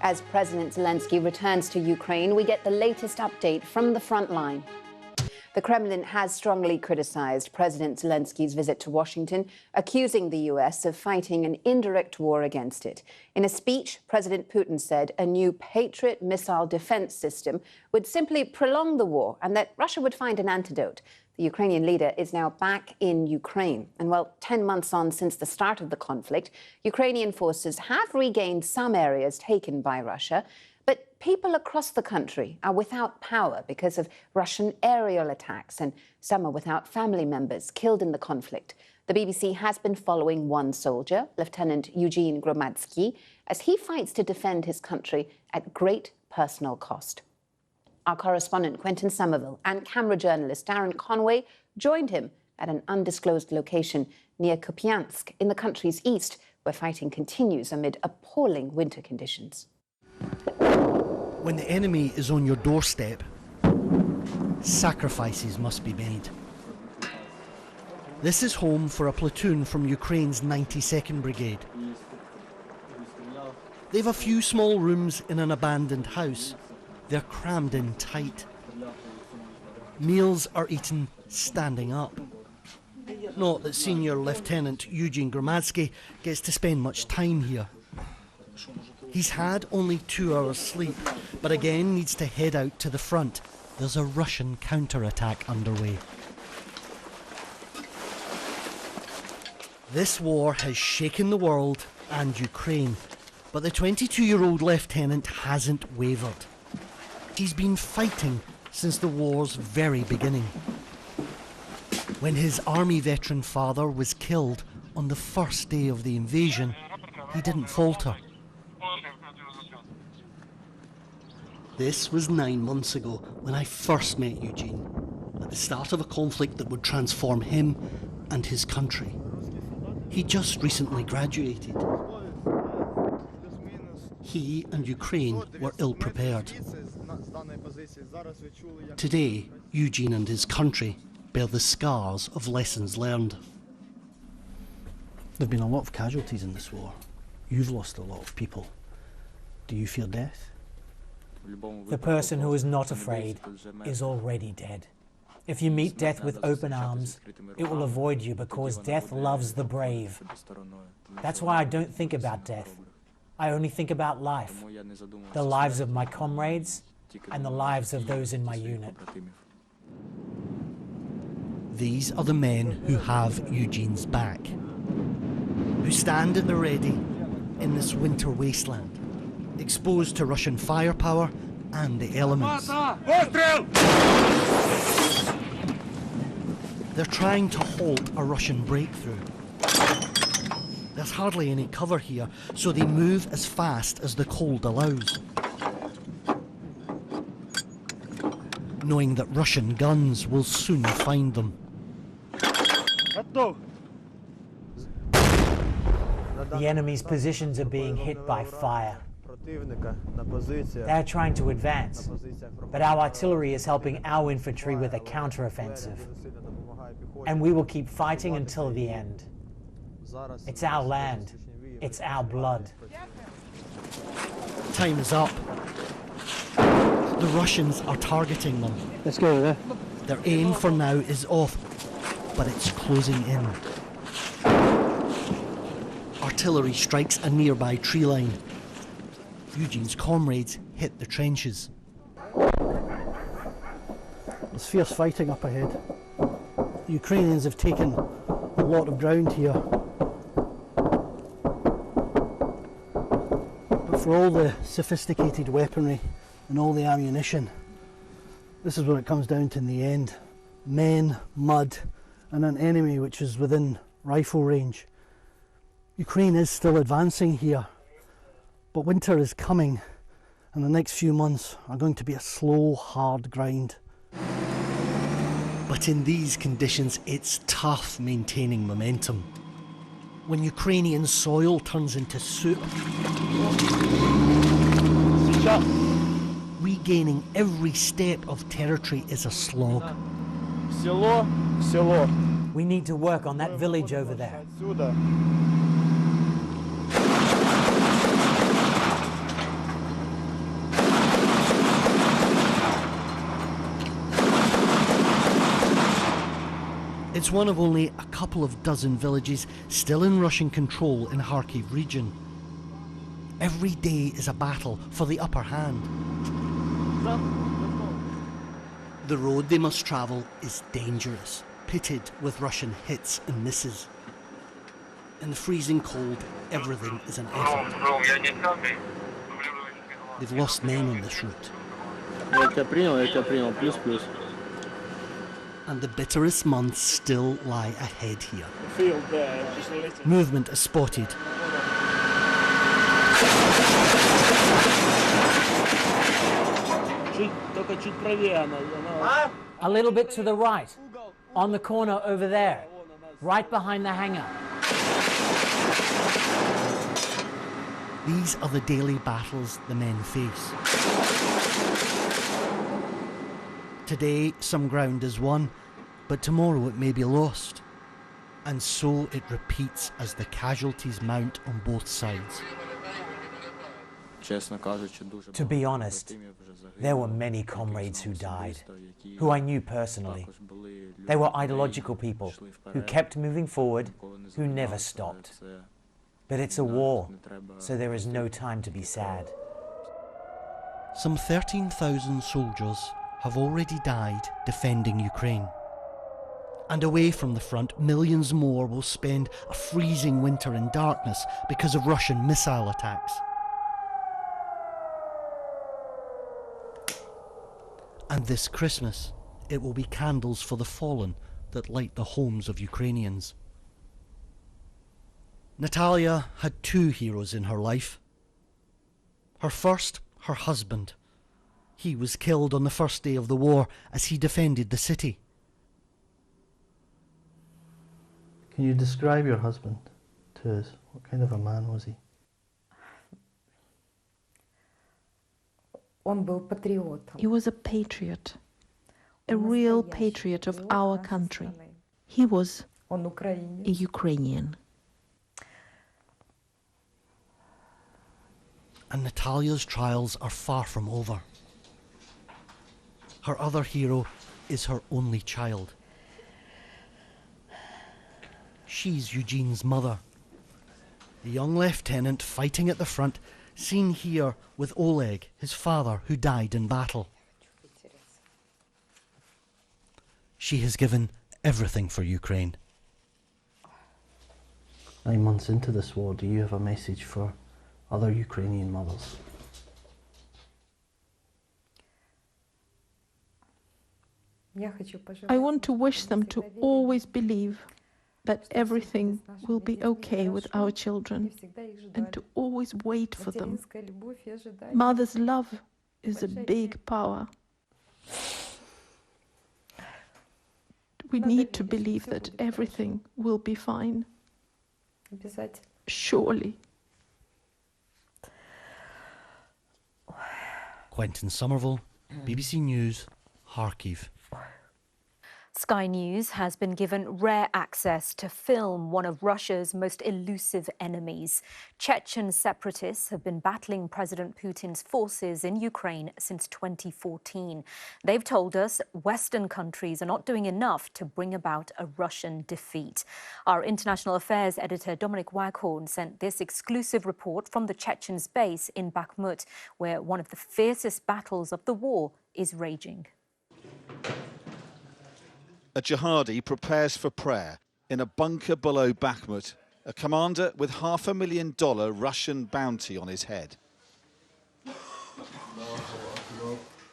As President Zelensky returns to Ukraine, we get the latest update from the front line. The Kremlin has strongly criticized President Zelensky's visit to Washington, accusing the U.S. of fighting an indirect war against it. In a speech, President Putin said a new Patriot missile defense system would simply prolong the war and that Russia would find an antidote. The Ukrainian leader is now back in Ukraine. And while 10 months on since the start of the conflict, Ukrainian forces have regained some areas taken by Russia. But people across the country are without power because of Russian aerial attacks, and some are without family members killed in the conflict. The BBC has been following one soldier, Lieutenant Eugene Gromadsky, as he fights to defend his country at great personal cost. Our correspondent Quentin Somerville and camera journalist Darren Conway joined him at an undisclosed location near Kupiansk in the country's east, where fighting continues amid appalling winter conditions. When the enemy is on your doorstep, sacrifices must be made. This is home for a platoon from Ukraine's 92nd Brigade. They've a few small rooms in an abandoned house. They're crammed in tight. Meals are eaten standing up. Not that Senior Lieutenant Eugene Gromadsky gets to spend much time here. He's had only 2 hours sleep, but again needs to head out to the front. There's a Russian counterattack underway. This war has shaken the world and Ukraine, but the 22-year-old lieutenant hasn't wavered. He's been fighting since the war's very beginning. When his army veteran father was killed on the first day of the invasion, he didn't falter. This was 9 months ago when I first met Eugene, at the start of a conflict that would transform him and his country. He just recently graduated. He and Ukraine were ill-prepared. Today, Eugene and his country bear the scars of lessons learned. There have been a lot of casualties in this war. You've lost a lot of people. Do you fear death? The person who is not afraid is already dead. If you meet death with open arms, it will avoid you because death loves the brave. That's why I don't think about death. I only think about life, the lives of my comrades and the lives of those in my unit. These are the men who have Eugene's back, who stand at the ready in this winter wasteland, exposed to Russian firepower and the elements. They're trying to halt a Russian breakthrough. There's hardly any cover here, so they move as fast as the cold allows, knowing that Russian guns will soon find them. The enemy's positions are being hit by fire. They're trying to advance, but our artillery is helping our infantry with a counteroffensive. And we will keep fighting until the end. It's our land. It's our blood. Time is up. The Russians are targeting them. Let's go there. Their aim for now is off, but it's closing in. Artillery strikes a nearby tree line. Eugene's comrades hit the trenches. There's fierce fighting up ahead. The Ukrainians have taken a lot of ground here. But for all the sophisticated weaponry and all the ammunition, this is what it comes down to in the end. Men, mud, and an enemy which is within rifle range. Ukraine is still advancing here, but winter is coming, and the next few months are going to be a slow, hard grind. But in these conditions, it's tough maintaining momentum. When Ukrainian soil turns into soup, regaining every step of territory is a slog. We need to work on that village over there. It's one of only a couple of dozen villages still in Russian control in Kharkiv region. Every day is a battle for the upper hand. The road they must travel is dangerous, pitted with Russian hits and misses. In the freezing cold, everything is an effort. They've lost men on this route. And the bitterest months still lie ahead here. Movement is spotted. A little bit to the right, on the corner over there, right behind the hangar. These are the daily battles the men face. Today, some ground is won, but tomorrow it may be lost. And so it repeats as the casualties mount on both sides. To be honest, there were many comrades who died, who I knew personally. They were ideological people who kept moving forward, who never stopped. But it's a war, so there is no time to be sad. Some 13,000 soldiers have already died defending Ukraine. And away from the front, millions more will spend a freezing winter in darkness because of Russian missile attacks. And this Christmas, it will be candles for the fallen that light the homes of Ukrainians. Natalia had two heroes in her life. Her first, her husband. He was killed on the first day of the war as he defended the city. Can you describe your husband to us? What kind of a man was he? He was a patriot, a real patriot of our country. He was a Ukrainian. And Natalia's trials are far from over. Her other hero is her only child. She's Eugene's mother. The young lieutenant fighting at the front, seen here with Oleg, his father, who died in battle. She has given everything for Ukraine. 9 months into this war, do you have a message for other Ukrainian mothers? I want to wish them to always believe that everything will be okay with our children and to always wait for them. Mother's love is a big power. We need to believe that everything will be fine. Surely. Quentin Somerville, BBC News, Kharkiv. Sky News has been given rare access to film one of Russia's most elusive enemies. Chechen separatists have been battling President Putin's forces in Ukraine since 2014. They've told us Western countries are not doing enough to bring about a Russian defeat. Our international affairs editor Dominic Waghorn sent this exclusive report from the Chechens base in Bakhmut, where one of the fiercest battles of the war is raging. A jihadi prepares for prayer in a bunker below Bakhmut, a commander with $500,000 Russian bounty on his head.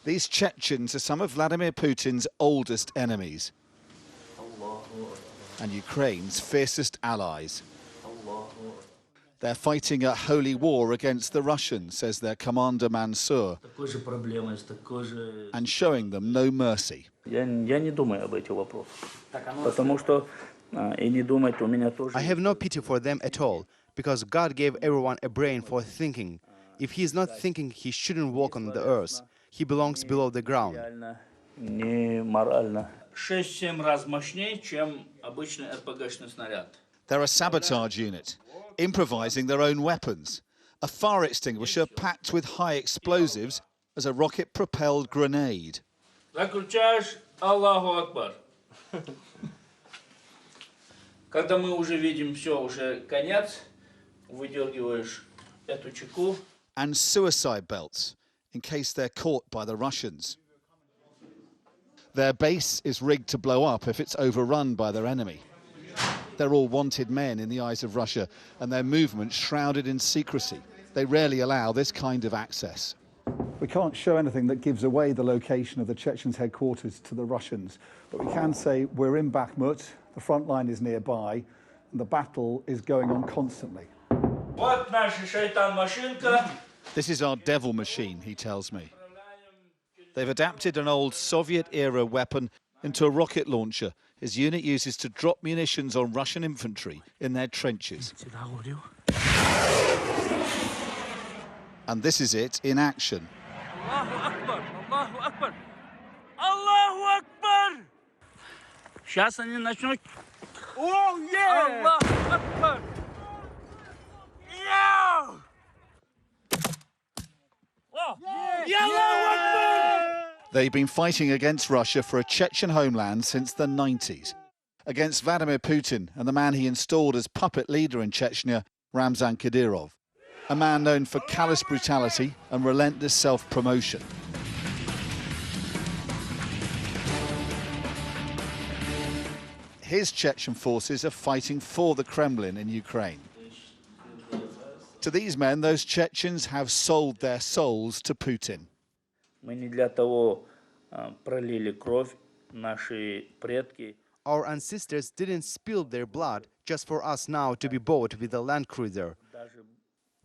These Chechens are some of Vladimir Putin's oldest enemies and Ukraine's fiercest allies. They're fighting a holy war against the Russians, says their commander Mansour, and showing them no mercy. I have no pity for them at all, because God gave everyone a brain for thinking. If he is not thinking, he shouldn't walk on the earth. He belongs below the ground. They're a sabotage unit, improvising their own weapons. A fire extinguisher packed with high explosives as a rocket-propelled grenade. Когда мы уже видим все, уже конец, выдергиваешь эту чеку. And suicide belts, in case they're caught by the Russians. Their base is rigged to blow up if it's overrun by their enemy. They're all wanted men in the eyes of Russia, and their movements shrouded in secrecy. They rarely allow this kind of access. We can't show anything that gives away the location of the Chechens headquarters to the Russians, but we can say we're in Bakhmut, the front line is nearby, and the battle is going on constantly. This is our devil machine, he tells me. They've adapted an old Soviet-era weapon into a rocket launcher his unit uses to drop munitions on Russian infantry in their trenches. And this is it in action. Сейчас они начнут. Oh, yeah! They've been fighting against Russia for a Chechen homeland since the 90s, against Vladimir Putin and the man he installed as puppet leader in Chechnya, Ramzan Kadyrov, a man known for callous brutality and relentless self-promotion. His Chechen forces are fighting for the Kremlin in Ukraine. To these men, those Chechens have sold their souls to Putin. Our ancestors didn't spill their blood just for us now to be bought with a land cruiser.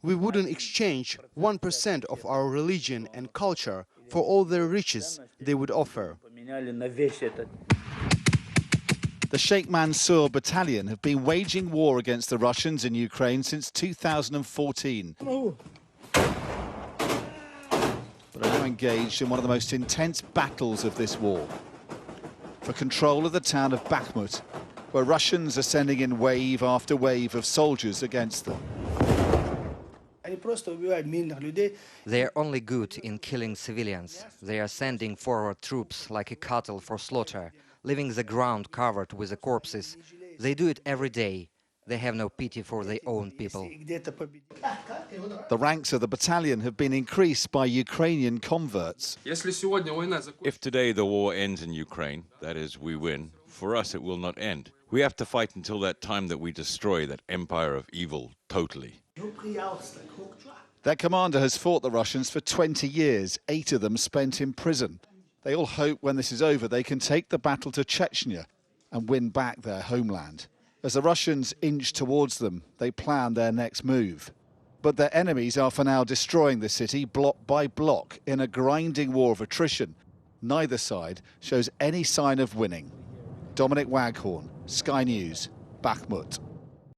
We wouldn't exchange 1% of our religion and culture for all the riches they would offer. The Sheikh Mansour Battalion have been waging war against the Russians in Ukraine since 2014. But are now engaged in one of the most intense battles of this war for control of the town of Bakhmut, where Russians are sending in wave after wave of soldiers against them. They are only good in killing civilians. They are sending forward troops like a cattle for slaughter, leaving the ground covered with the corpses. They do it every day. They have no pity for their own people. The ranks of the battalion have been increased by Ukrainian converts. If today the war ends in Ukraine, that is, we win, for us it will not end. We have to fight until that time that we destroy that empire of evil totally. Their commander has fought the Russians for 20 years, 8 of them spent in prison. They all hope when this is over they can take the battle to Chechnya and win back their homeland. As the Russians inch towards them, they plan their next move. But their enemies are for now destroying the city block by block in a grinding war of attrition. Neither side shows any sign of winning. Dominic Waghorn, Sky News, Bakhmut.